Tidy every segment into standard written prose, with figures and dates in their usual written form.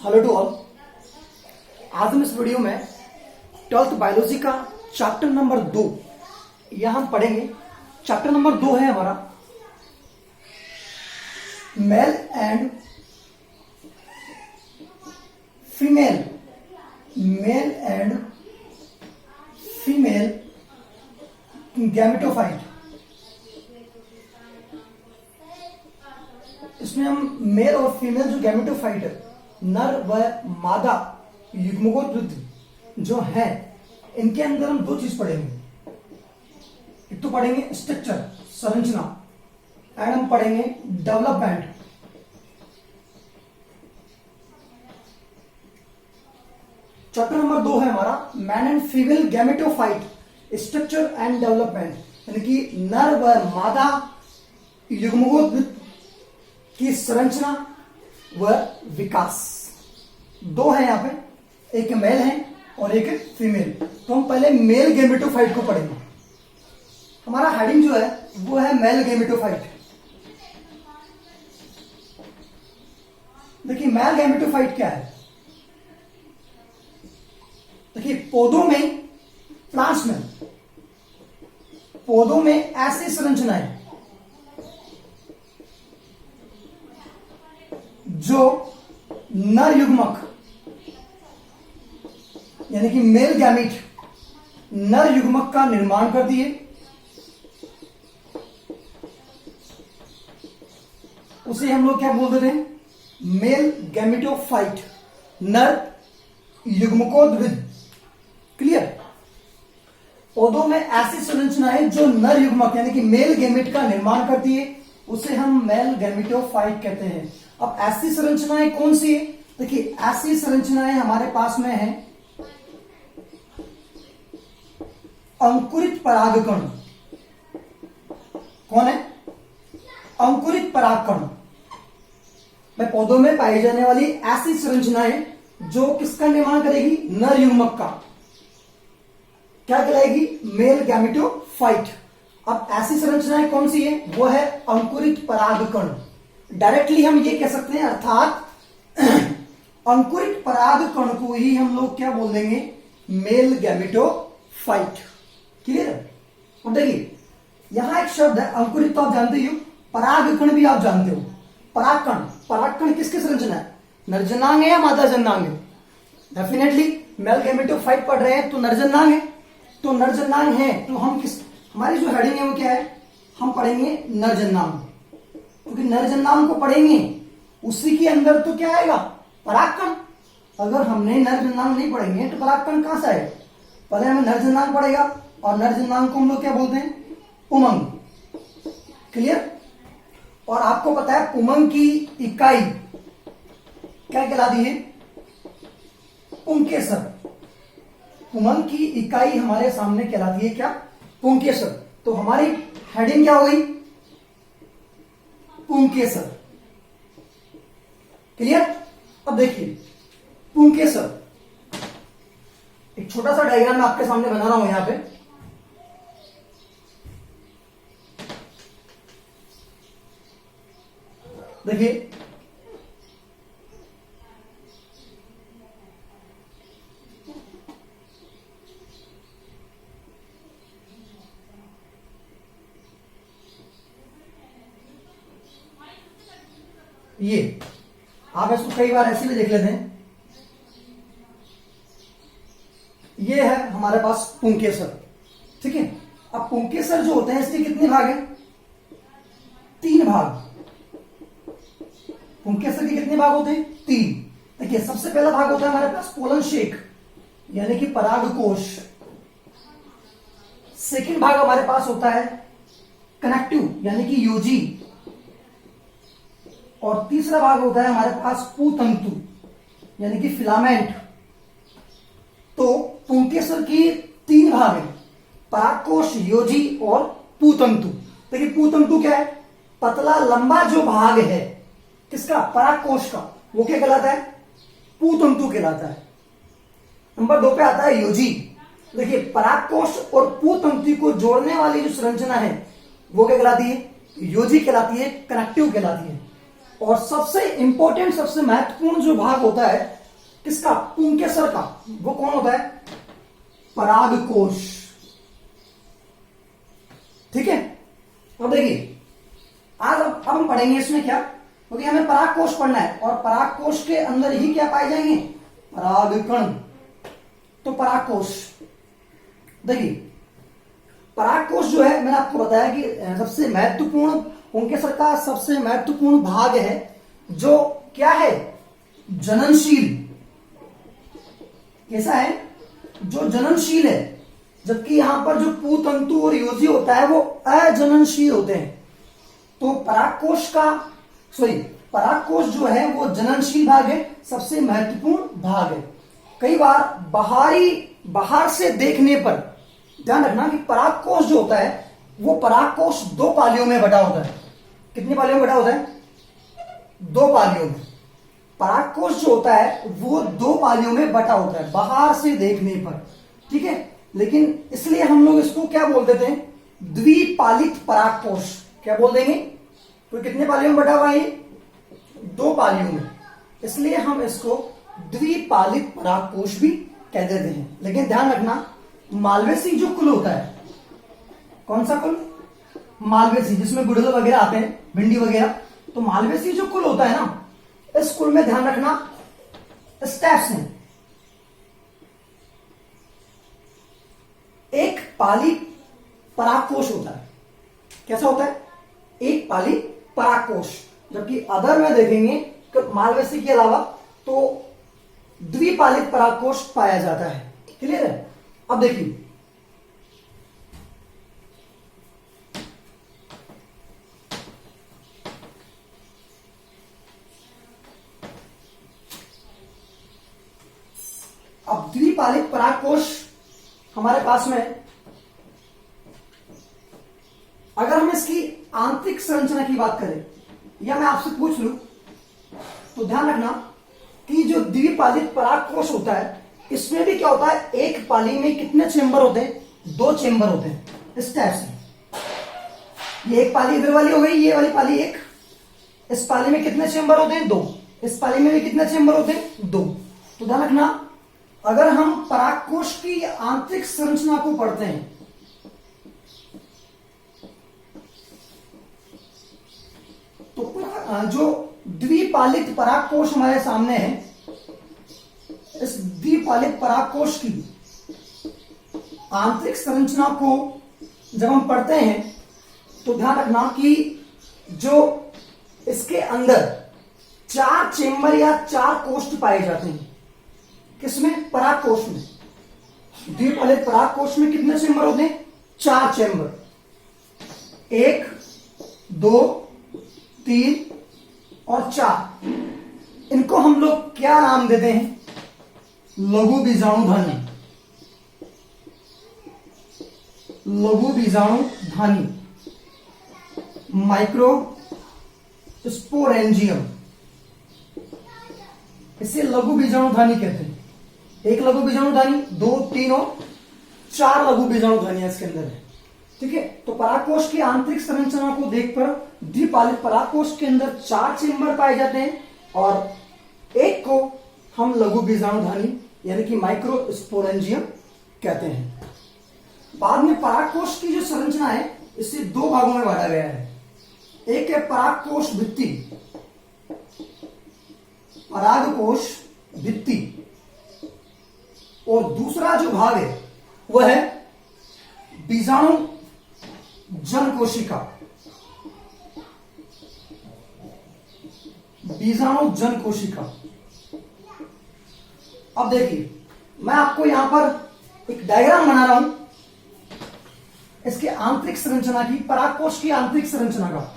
Hello to all. आज हम इस वीडियो में 12th बायोलॉजी का चैप्टर नंबर 2 यह हम पढ़ेंगे। चैप्टर नंबर 2 है हमारा मेल एंड फीमेल गैमेटोफाइट। इसमें हम मेल और फीमेल जो गैमेटोफाइट है, नर व मादा युग्मकोत्पाद जो है, इनके अंदर हम दो चीज पढ़ेंगे। एक तो पढ़ेंगे स्ट्रक्चर, संरचना, एंड हम पढ़ेंगे डेवलपमेंट। चैप्टर नंबर 2 है हमारा man and female gametophyte, structure and development, यानी कि नर व मादा युग्मकोत्पाद की संरचना व विकास। दो है यहां पे, एक मेल है और एक फीमेल। तो हम पहले मेल गैमेटोफाइट को पढ़ेंगे। हमारा हेडिंग जो है वो है मेल गैमेटोफाइट। देखिए मेल गैमेटोफाइट क्या है। देखिए पौधों में, प्लांट्स में, पौधों में ऐसी संरचनाएं जो नर युग्मक यानी कि मेल गैमीट नर युग्मक का निर्माण करती है, उसे हम लोग क्या बोलते थे, मेल गैमेटोफाइट, नर युग्मकोद्भिद। क्लियर। पौधों में ऐसी संरचनाएं जो नर युग्मक यानी कि मेल गैमेट का निर्माण करती है, उसे हम मेल गैमेटोफाइट कहते हैं। अब ऐसी संरचनाएं कौन सी है? देखिए ऐसी संरचनाएं हमारे पास में है अंकुरित परागकण। कौन है? अंकुरित परागकण में पौधों में पाई जाने वाली ऐसी संरचनाएं जो किसका निर्माण करेगी? नर युग्मक का। क्या कहलाएगी? Male gametophyte. अब ऐसी संरचनाएं कौन सी है? वो है अंकुरित परागकण। डायरेक्टली हम ये कह सकते हैं, अर्थात अंकुरित परागकण को ही हम लोग क्या बोल देंगे? Male gametophyte. क्लियर। अब देखिए यहां एक शब्द है अंकुरित, तो आप जानते ही हो, परागकण भी आप जानते हो। परागकण, परागकण किसकी संरचना है? नरजनांग है या मादा जनांग है? डेफिनेटली मेल गैमेटोफाइट पढ़ रहे हैं तो नरजनांग है। तो नरजनांग है तो हम किस, हमारी जो हेडिंग है वो क्या है? हम पढ़ेंगे नरजनांग, क्योंकि नरजनांग को पढ़ेंगे उसी के अंदर तो क्या आएगा? परागकण। अगर हमने नरजनांग नहीं पढ़ेंगे तो परागकण कहां से आएगा? पहले हमें नरजनांग पढ़ेगा, और नरजनांग को हम लोग क्या बोलते हैं? पुमंग। क्लियर। और आपको पता है पुमंग की इकाई क्या कहलाती है? पुंकेसर। पुमंग की इकाई हमारे सामने कहलाती है क्या? पुंकेसर। तो हमारी हेडिंग क्या हो गई? पुंकेसर। क्लियर। अब देखिए पुंकेसर, एक छोटा सा डायग्राम मैं आपके सामने बना रहा हूं यहां पे। देखिए ये आप इसको कई बार ऐसे भी देख लेते हैं। ये है हमारे पास पुंकेसर। ठीक है। अब पुंकेसर जो होते हैं इसके कितने भाग हैं? 3 भाग। पुंकेसर के कितने भाग होते हैं? 3। देखिए सबसे पहला भाग होता है हमारे पास पोलन शेक यानी कि परागकोश। सेकंड भाग हमारे पास होता है कनेक्टिव यानी कि योजी। और तीसरा भाग होता है हमारे पास पूतंतु यानी कि फिलामेंट। तो पुंकेसर की 3 भाग है, परागकोश, योजी और पूतंतु। देखिए पूतंतु क्या है? पतला लंबा जो भाग है किसका? परागकोश का, वो क्या कहलाता है? पूतंतु कहलाता है। नंबर 2 पे आता है योजी। देखिए परागकोश और पूतंतु को जोड़ने वाली जो संरचना है वो क्या कहलाती है? योजी कहलाती है, कनेक्टिव कहलाती है। और सबसे इंपॉर्टेंट, सबसे महत्वपूर्ण जो भाग होता है किसका, पुंकेसर का, वो कौन होता है, परागकोश। ठीक है, अब देखिए आज अब हम पढ़ेंगे इसमें क्या, क्योंकि हमें परागकोश पढ़ना है और परागकोश के अंदर ही क्या पाए जाएंगे, परागकण। तो परागकोश, देखिए परागकोश जो है मैंने आपको बताया कि सबसे महत्वपूर्ण, पुंकेसर का सबसे महत्वपूर्ण भाग है जो क्या है, जननशील। कैसा है, जो जननशील है, जबकि यहां पर जो पूतंतु और योजी होता है वो अजननशील होते हैं। तो परागकोश जो है वो जननशील भाग है, सबसे महत्वपूर्ण भाग है। कई बार बाहर से देखने पर ध्यान रखना कि परागकोश जो होता है वो परागकोश दो पालियों में बटा होता है। कितनी पालियों में बटा होता है, दो पालियों में। परागकोश जो होता है वो दो पालियों में बटा होता है बाहर से देखने पर, ठीक है। लेकिन इसलिए हम लोग इसको क्या बोल देते हैं, द्विपालित परागकोश। क्या बोल देंगे, तो कितने पालियों में बटा हुआ है, दो पालियों में, इसलिए हम इसको द्विपालित परागकोश भी कह देते हैं। लेकिन ध्यान रखना, मालवेसी जो कुल होता है, कौन सा कुल, मालवेसी, जिसमें गुड़हल वगैरह आते हैं, भिंडी वगैरह, तो मालवेसी जो कुल होता है ना, इस कुल में ध्यान रखना स्टेप्स हैं। एक पाली परागकोश होता है, कैसा होता है, एक पाली परागकोश। जबकि अदर में देखेंगे कि मालवेसी के अलावा तो द्विपालित परागकोश पाया जाता है। क्लियर है। अब देखिए अब द्विपालित परागकोश हमारे पास में, अगर हम इसकी आंतरिक संरचना की बात करें या मैं आपसे पूछ लूं, तो ध्यान रखना कि जो द्विपालित परागकोश होता है इसमें भी क्या होता है, एक पाली में कितने चेंबर होते हैं, दो चेंबर होते हैं। इस टाइप से ये एक पाली इधर वाली हो गई, ये वाली पाली एक, इस पाली में कितने चेंबर होते हैं, दो, इस पाली में भी कितने चेंबर होते हैं, दो। तो ध्यान रखना, अगर हम परागकोश की आंतरिक संरचना को पढ़ते हैं तो जो द्विपालित परागकोश हमारे सामने है, इस द्विपालित परागकोश की आंतरिक संरचना को जब हम पढ़ते हैं तो ध्यान रखना कि जो इसके अंदर चार चेंबर या चार कोष्ठ पाए जाते हैं। किसमें, परागकोश में। द्विपालित परागकोश में कितने चेंबर होते हैं, चार चेंबर, एक, दो, तीन और चार। इनको हम लोग क्या नाम देते हैं, लघु बीजाणुधानी। लघु बीजाणुधानी, माइक्रो स्पोरेंजियम, इसे लघु बीजाणुधानी कहते हैं। एक लघु बीजाणुधानी, दो, तीन और चार लघु बीजाणुधानियां इसके अंदर है। ठीक है। तो परागकोश की आंतरिक संरचना को देखकर द्विपालित परागकोश के अंदर चार चेंबर पाए जाते हैं और एक को हम लघु बीजाणुधानी यानी कि माइक्रो स्पोरेंजियम कहते हैं। बाद में परागकोश की जो संरचना है इसे दो भागों में बांटा गया है। एक है परागकोश भित्ति, परागकोश भित्ति, और दूसरा जो भाग है वह है बीजाणु जन कोशिका। बीजाणु जन कोशिका। अब देखिए मैं आपको यहां पर एक डायग्राम बना रहा हूं इसके आंतरिक संरचना की, परागकोश की आंतरिक संरचना का।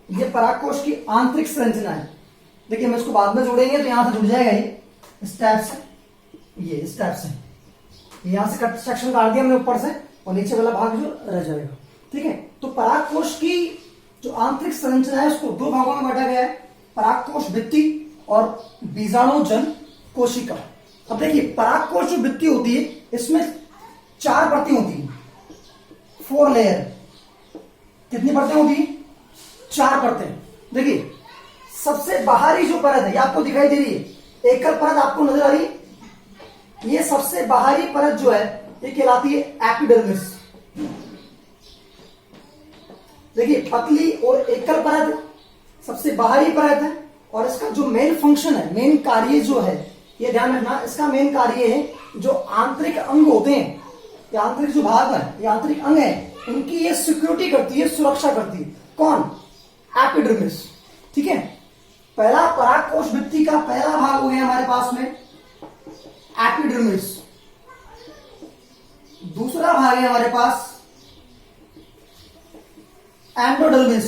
ये परागकोश की आंतरिक संरचना है। देखिए हम इसको बाद में जोड़ेंगे तो यहां से जुड़ जाएगा ये इस टाइप से। ये इस टाइप से, यहां से कट सेक्शन काट दिया हमने ऊपर से और नीचे वाला भाग जो रह जाएगा। ठीक है, तो परागकोश की जो आंतरिक संरचना है उसको दो भागों में बांटा गया है, परागकोश भित्ति और बीजाणुजन कोशिका। अब देखिए परागकोश जो भित्ति होती है इसमें 4 परतें होती है, 4 लेयर। कितनी परतें होती है? 4 परतें। देखिए सबसे बाहरी जो परत है ये आपको दिखाई दे रही है, एकल परत आपको नजर आ रही है, ये सबसे बाहरी परत जो है ये कहलाती है एपिडर्मिस। देखिए पतली और एकल परत सबसे बाहरी परत है, और इसका जो मेन फंक्शन है, मेन कार्य जो है, ये ध्यान रखना, इसका मेन कार्य है जो आंतरिक अंग होते हैं, ये आंतरिक जो भाग है, ये आंतरिक अंग है, उनकी ये सिक्योरिटी करती है, सुरक्षा करती है। कौन? एपिडर्मिस। ठीक है, पहला परागकोश भित्ति का पहला भाग हो गया हमारे पास में एपिडर्मिस। दूसरा भाग है हमारे पास एंडोडर्मिस।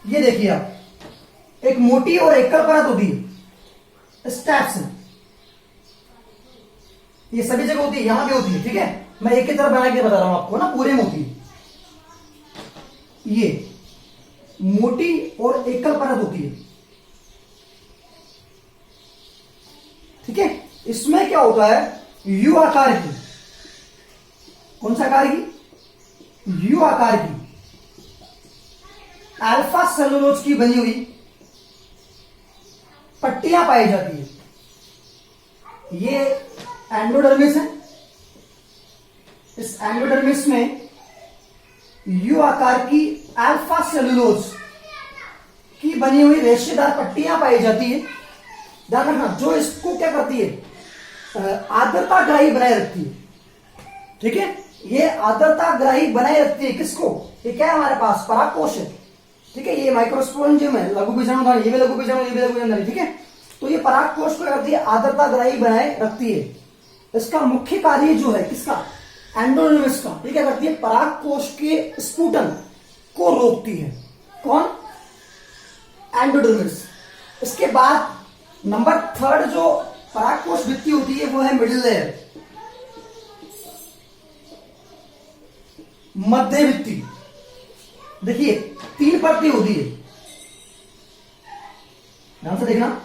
ये देखिए आप, एक मोटी और एकल परत होती है, स्टेप्स, ये सभी जगह होती है, यहां भी होती है। ठीक है, मैं एक की तरफ बना के बता रहा हूं आपको ना, पूरे में होती है। ये मोटी और एकल परत होती है। ठीक है, इसमें क्या होता है, यू आकार की, कौन सा आकार की? यू आकार की अल्फा सेलुलोज की बनी हुई पट्टियां पाई जाती है। ये एंडोडर्मिस है, इस एंडोडर्मिस में यू आकार की अल्फा सेलुलोज की बनी हुई रेशेदार पट्टियां पाई जाती है। ध्यान रखना, जो इसको क्या करती है, आर्द्रता ग्राही बनाए रखती है। ठीक है, ये आर्द्रता ग्राही बनाए रखती है किसको? ये क्या है हमारे पास? परागकोश है। ठीक है, ये माइक्रोस्पोरेंजियम है, लघु बीजाणुधारी, ये भी लघु बीजाणु, ये भी लघु बीजाणुधारी। ठीक है, तो ये परागकोश को करती है, आर्द्रता ग्राही बनाए रखती है। इसका मुख्य कार्य जो है किसका? एंडोडर्मिस का। ये क्या करती है? परागकोश के स्फुटन को रोकती है। कौन? एंडोडर्मिस। इसके बाद नंबर 3 जो परागकोश भित्ति होती है वो है मिडिल लेयर, मध्य भित्ति। देखिए 3 परतें होती है, ध्यान से देखना।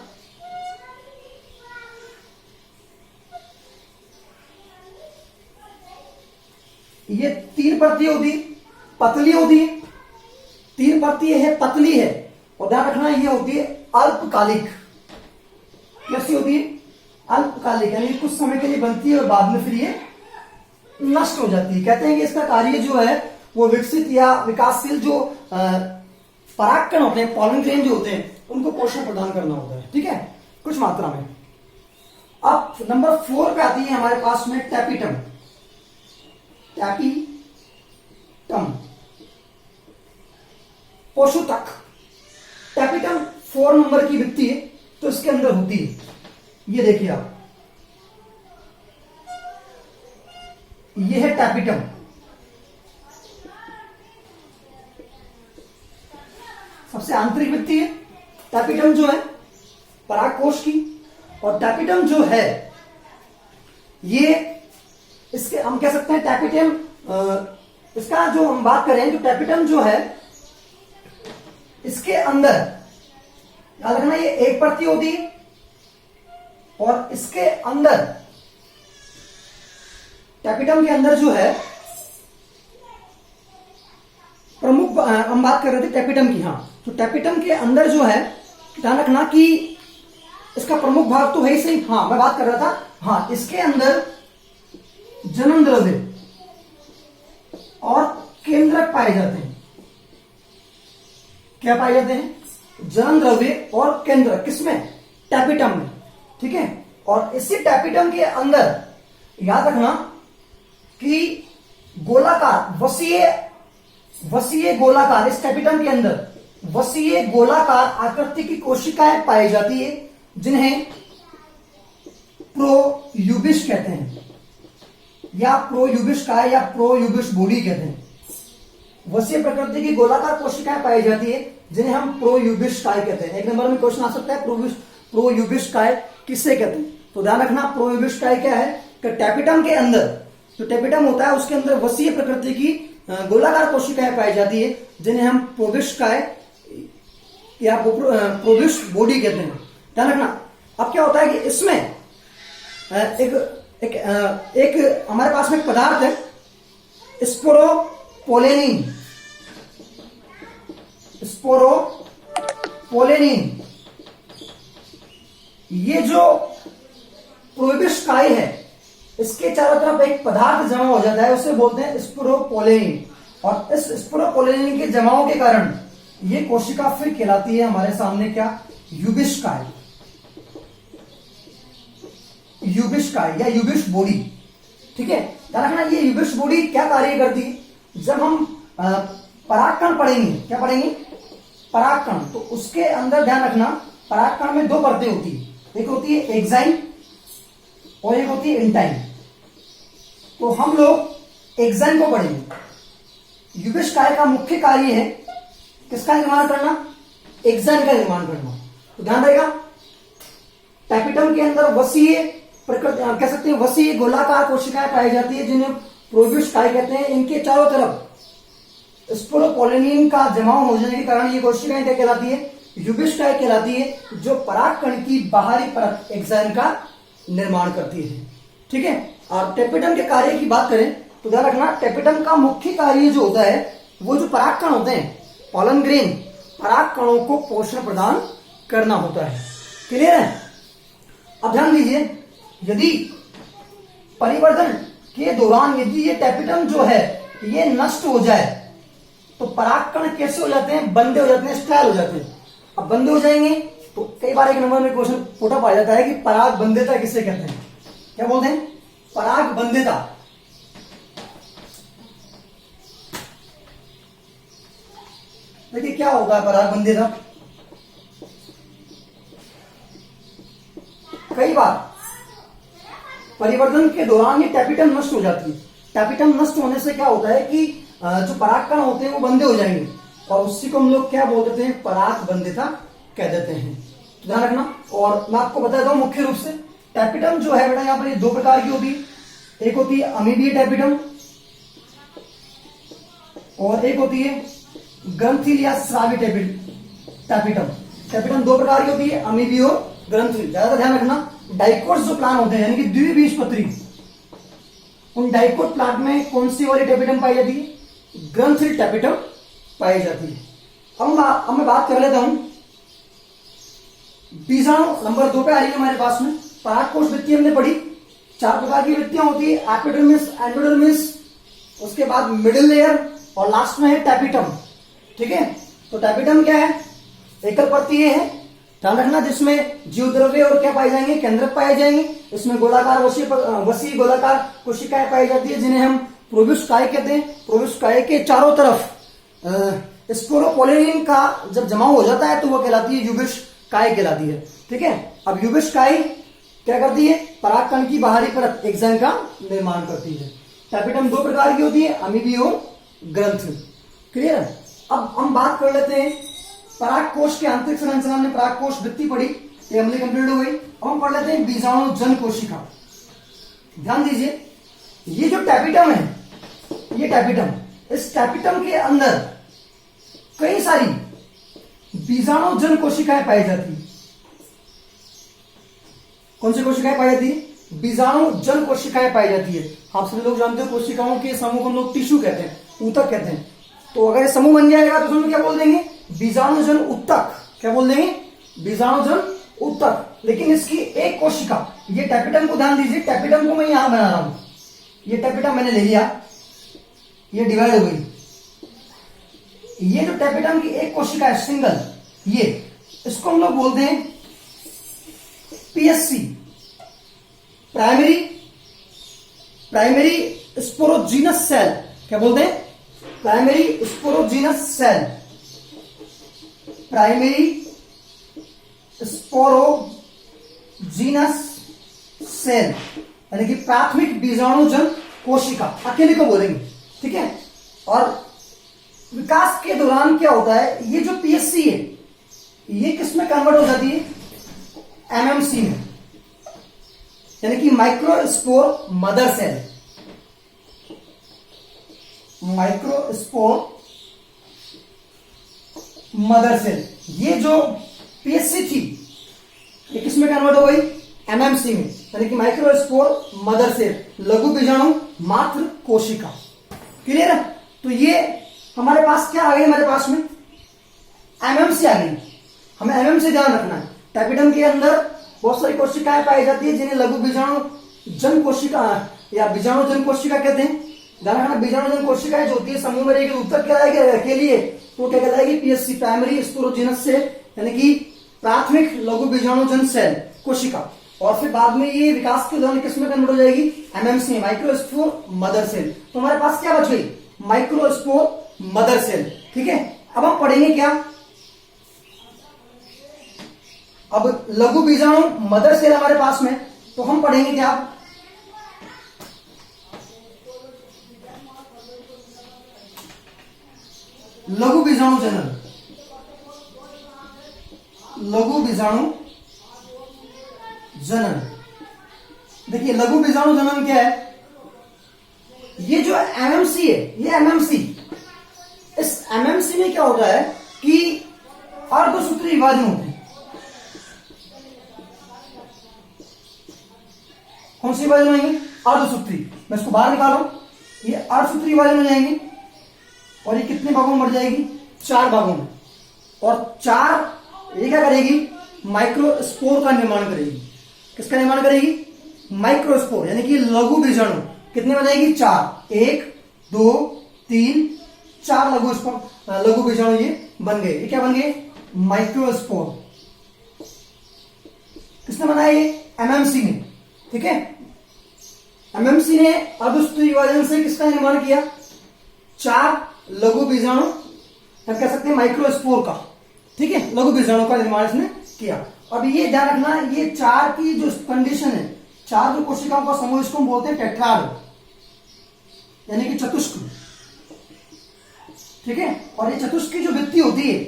ये 3 परतें होती है, पतली होती है, 3 परतें है, पतली है, और ध्यान रखना ये होती है अल्पकालिक। कैसी होती है? अल्पकालिक, यानी कुछ समय के लिए बनती है और बाद में फिर ये नष्ट हो जाती है। कहते हैं कि इसका कार्य जो है वो विकसित या विकासशील जो परागकण होते हैं, पॉलन ग्रेन जो होते हैं, उनको पोषण प्रदान करना होता है। ठीक है, कुछ मात्रा में। अब नंबर 4 पे आती है हमारे पास में टैपिटम। टैपिटम, पोषुतक। टैपिटम 4 नंबर की भित्ति है, तो इसके अंदर होती है, ये देखिए आप, ये है टैपिटम। सबसे आंतरिक भित्ति है टैपिटम जो है परागकोश की, और टैपिटम जो है ये, इसके हम कह सकते हैं टैपिटम, इसका जो हम बात करें, जो टैपिटम जो है इसके अंदर याद रखना ये एक परती होती है, और इसके अंदर टैपिटम के अंदर जो है प्रमुख, हम बात कर रहे थे टैपिटम की। हाँ, तो टैपिटम के अंदर जो है ध्यान रखना कि इसका प्रमुख भाग तो है ही सही। हाँ, मैं बात कर रहा था, हाँ, इसके अंदर जनन द्रव्य और केंद्रक पाए जाते हैं। क्या पाए जाते हैं? जनन द्रव्य और केंद्रक। किसमें? टैपिटम में। ठीक है, और इसी टैपिटम के अंदर याद रखना कि गोलाकार, वसीय गोलाकार, इस टैपिटम के अंदर वसीय गोलाकार आकृति की कोशिकाएं पाई जाती है, जिन्हें प्रोयूबिश कहते हैं, या प्रोयूबिश काय या प्रोयूबिश बॉडी कहते हैं। वसीय प्रकृति की गोलाकार कोशिकाएं पाई जाती है, जिन्हें हम प्रोयूबिश काय कहते हैं। एक नंबर में क्वेश्चन आ सकता है, प्रोयूबिश काय किससे कहते हैं? तो ध्यान रखना प्रोयूबिस्काई क्या है कि टैपिटम के अंदर, जो टैपिटम होता है उसके अंदर वसीय प्रकृति की गोलाकार कोशिकाएं पाई जाती है, जिन्हें हम प्रोबिस्काई या प्रोबिस्ट बॉडी कहते हैं। ध्यान रखना। अब क्या होता है कि इसमें एक हमारे पास में एक पदार्थ है स्पोरोपोलेनिन। स्पोरोपोलेनिन ये जो प्रोबिस्काई है इसके चारों तरफ एक पदार्थ जमा हो जाता है, उसे बोलते हैं स्पोरोपोलेनिन। और इस स्पोरोपोलेनिन के जमाव के कारण ये कोशिका फिर कहलाती है हमारे सामने क्या, यूबिस्काई। यूबिस्काई या यूबिस्ट बॉडी। ठीक है, ध्यान रखना ये यूबिस्ट बॉडी क्या कार्य करती है। जब हम परागकण पढ़ेंगे, क्या पढ़ेंगे, परागकण, तो उसके अंदर ध्यान रखना परागकण में दो परतें होती है, एक होती है एक्साइन और एक होती है इंटाइन। तो हम लोग एक्साइन को पढ़ेंगे। यूबिस्काई का मुख्य कार्य है किसका निर्माण करना, एक्साइन का निर्माण करना। तो ध्यान रहेगा टैपिटम के अंदर वसीय प्रकृति, कह सकते हैं वसीय गोलाकार कोशिकाएं पाई जाती है, जिन्हें प्रोबिस्काई कहते हैं। इनके चारों तरफ स्पोरोपोलेनिन का जमाव हो जाने के कारण ये कोशिकाएं क्या कहलाती है, यूबिस्काई कहलाती है, जो परागकण की बाहरी परत एक्साइन का निर्माण करती है। ठीक है, और टैपिटम के कार्य की बात करें तो ध्यान रखना टैपिटम का मुख्य कार्य जो होता है वो जो परागकण होते हैं, पॉलन ग्रेन, परागकणों को पोषण प्रदान करना होता है। क्लियर है। अब ध्यान दीजिए, यदि परिवर्तन के दौरान यदि ये टैपिटम जो है ये नष्ट हो जाए तो परागकण कैसे हो जाते हैं, बंदे हो जाते हैं, स्टेराइल हो जाते हैं। अब बंदे हो जाएंगे तो कई बार एक नंबर में क्वेश्चन पुटअप आ जाता है कि पराग बंध्यता किसे कहते हैं, क्या बोलते हैं, पराग बंध्यता। देखिए क्या होता है पराग बंध्यता। कई बार परिवर्तन के दौरान ये टैपिटम नष्ट हो जाती है। टैपिटम नष्ट होने से क्या होता है कि जो परागकण होते हैं वो बंदे हो जाएंगे और उसी को हम लोग क्या बोल देते हैं, पराग बंध्यता कह देते हैं। तो ध्यान रखना। और मैं आपको बता दूं मुख्य रूप से टैपिटम जो है बेटा यहाँ पर ये दो प्रकार की होती है, एक होती है अमीबीय टैपिटम और एक होती है ग्रंथिल या स्रावी टैपिटम। टैपिटम दो प्रकार की होती है, अमीबीय और ग्रंथिल। ज्यादा ध्यान रखना डाइकोट जो प्लांट होते हैं यानी कि द्विबीजपत्री, उन डाइकोट प्लांट में कौन सी वाली टैपिटम पाई जाती है, ग्रंथिल टैपिटम पाई जाती है। अब मैं बात कर लेता हूं बीजाणु। नंबर 2 पे आ रही है हमारे पास में। परागकोश वृत्ति हमने पढ़ी, 4 प्रकार की वृत्तियां होती है, एपिडर्मिस, एंडोडर्मिस, उसके बाद मिडिल लेयर और लास्ट में है टैपिटम। ठीक है, तो टैपिटम क्या है, एकल परतीय है, ध्यान रखना, जिसमें जीवद्रव्य और क्या पाए जाएंगे, केंद्रक पाए जाएंगे। इसमें गोलाकार वसीय गोलाकार कोशिकाएं पाई जाती है, जिन्हें हम प्रोबिस्काई कहते हैं। प्रोबिस्काई के चारों तरफ स्पोरोपोलेनिन का जब जमाव हो जाता है तो वो कहलाती है यूबिस्काई कहलाती है। ठीक है, अब यूबिस्काई क्या करती है, परागकण की बाहरी परत एक्साइन का निर्माण करती है। टैपिटम दो प्रकार की होती है, अमीबीय और ग्रंथिल। क्लियर है। अब हम बात कर लेते हैं परागकोश के आंतरिक संरचना में। परागकोश वृत्ति पढ़ी, ये हमने कंप्लीट हो गई। अब हम पढ़ लेते हैं बीजाणु जन कोशिका। ध्यान दीजिए, ये जो टैपिटम है, ये टैपिटम, इस टैपिटम के अंदर कई सारी बीजाणु जन कोशिकाएं पाई जाती है। कौन सी कोशिकाएं पाई जाती है, बीजाणु जन कोशिकाएं पाई जाती है। आप सभी लोग जानते हो कोशिकाओं के समूह को हम लोग टिश्यू कहते हैं, ऊतक कहते हैं। तो अगर समूह बन जाएगा तो उसमें क्या बोल देंगे, बीजाणुजन ऊतक। क्या बोल देंगे, बीजाणुजन ऊतक। लेकिन इसकी एक कोशिका, ये टैपिटम को ध्यान दीजिए, टैपिटम को मैं यहां बना रहा हूं, ये टैपिटम मैंने ले लिया, ये डिवाइड हो गई। ये जो टैपिटम की एक कोशिका है सिंगल, ये इसको हम लोग बोलते हैं पीएससी, प्राइमरी स्पोरोजीनस सेल। क्या बोलते हैं, primary sporogenous cell, primary sporogenous cell यानी कि प्राथमिक बीजाणुजन कोशिका, अकेले को बोलेंगे। ठीक है, और विकास के दौरान क्या होता है, ये जो पीएससी है ये किस में कन्वर्ट हो जाती है, एमएमसी में। यानी कि microspore mother cell, microspore mother cell. ये जो पीएससी थी ये किसमें कन्वर्ट हो गई, एमएमसी में, यानी कि माइक्रोस्पोर मदर सेल, लघु बीजाणु मात्र कोशिका। क्लियर है? तो ये हमारे पास क्या आ गई, हमारे पास में एमएमसी आ गई। हमें एमएमसी ध्यान रखना है। टाइपिडम के अंदर बहुत सारी कोशिकाएं पाई जाती है जिन्हें लघु बीजाणु जन कोशिका या बीजाणु जन कोशिका कहते हैं। ध्यान रखना, बीजाणु जन कोशिकाएं जो होती है समूह में रहेगी उत्तर क्या आएगा के लिए, तो क्या कहलाएगी, पीएससी, प्राइमरी स्पोरोजिनस सेल, यानी कि प्राथमिक लघु बीजाणुजन सेल कोशिका। और फिर बाद में ये विकास के दौरान किसमें कन्वर्ट हो जाएगी, एमएमसी, माइक्रोस्पोर मदर सेल। तो हमारे पास क्या बच गई, माइक्रोस्पोर मदर सेल। ठीक है, अब हम पढ़ेंगे क्या, अब लघु बीजाणु मदर सेल हमारे पास में, तो हम पढ़ेंगे क्या, लघु बीजाणु जनन, लघु बीजाणु जनन। देखिए लघु बीजाणु जनन क्या है, ये जो एमएमसी है, ये एमएमसी, इस एमएमसी में क्या होता है कि अर्धसूत्री विभाजन होते हैं। कौन सी विभाजन होंगे, अर्धसूत्री। मैं इसको बाहर निकाल रहा हूं, ये अर्धसूत्री विभाजन हो जाएंगे और ये कितने भागों में बढ़ जाएगी, 4 भागों में। और 4 ये क्या करेगी, माइक्रोस्पोर का निर्माण करेगी। किसका निर्माण करेगी, माइक्रोस्पोर, यानी कि लघु बीजाणु। कितने बनेगी, 4, 1 2 3 4 लघु बीजाणु ये बन गए। ये क्या बन गए, माइक्रोस्पोर। किसने बनाया, ये एमएमसी ने। ठीक है, एमएमसी ने अर्धसूत्री विभाजन से किसका निर्माण किया, 4 लघु बीजाणु, हम कह सकते हैं माइक्रोस्पोर का। ठीक है, लघु बीजाणु का निर्माण इसने किया। अब ये ध्यान रखना, ये 4 की जो कंडीशन है, 4 जो कोशिकाओं का समूह, इसको हम बोलते हैं टेट्राड, यानी कि चतुष्क। ठीक है, और ये चतुष्क की जो भित्ति होती है,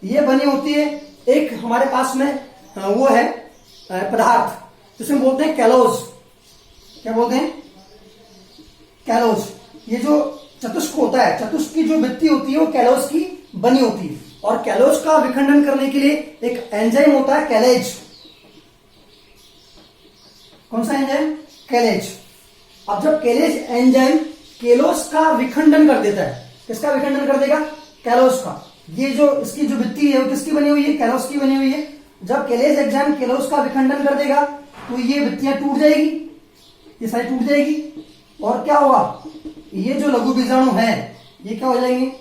ये बनी होती है, एक हमारे पास में वो है पदार्थ जिसे हम बोलते हैं कैलोज। क्या बोलते हैं, कैलोज। ये जो चतुष्क होता है, चतुष्क की जो भित्ति होती है वो कैलोज की बनी होती है। और कैलोज का विखंडन करने के लिए एक एंजाइम होता है, कैलेज। कौन सा एंजाइम, कैलेज। अब जब कैलेज एंजाइम कैलोज का विखंडन कर देता है, किसका विखंडन कर देगा, कैलोज का। ये जो इसकी जो भित्ति है वो किसकी बनी हुई है, कैलोज की बनी हुई है। जब कैलेज एंजाइम कैलोज का विखंडन कर देगा तो ये भित्तियां टूट जाएगी, ये सारी टूट जाएगी, और क्या होगा, ये जो लघु बीजाणु है ये क्या हो जाएंगे,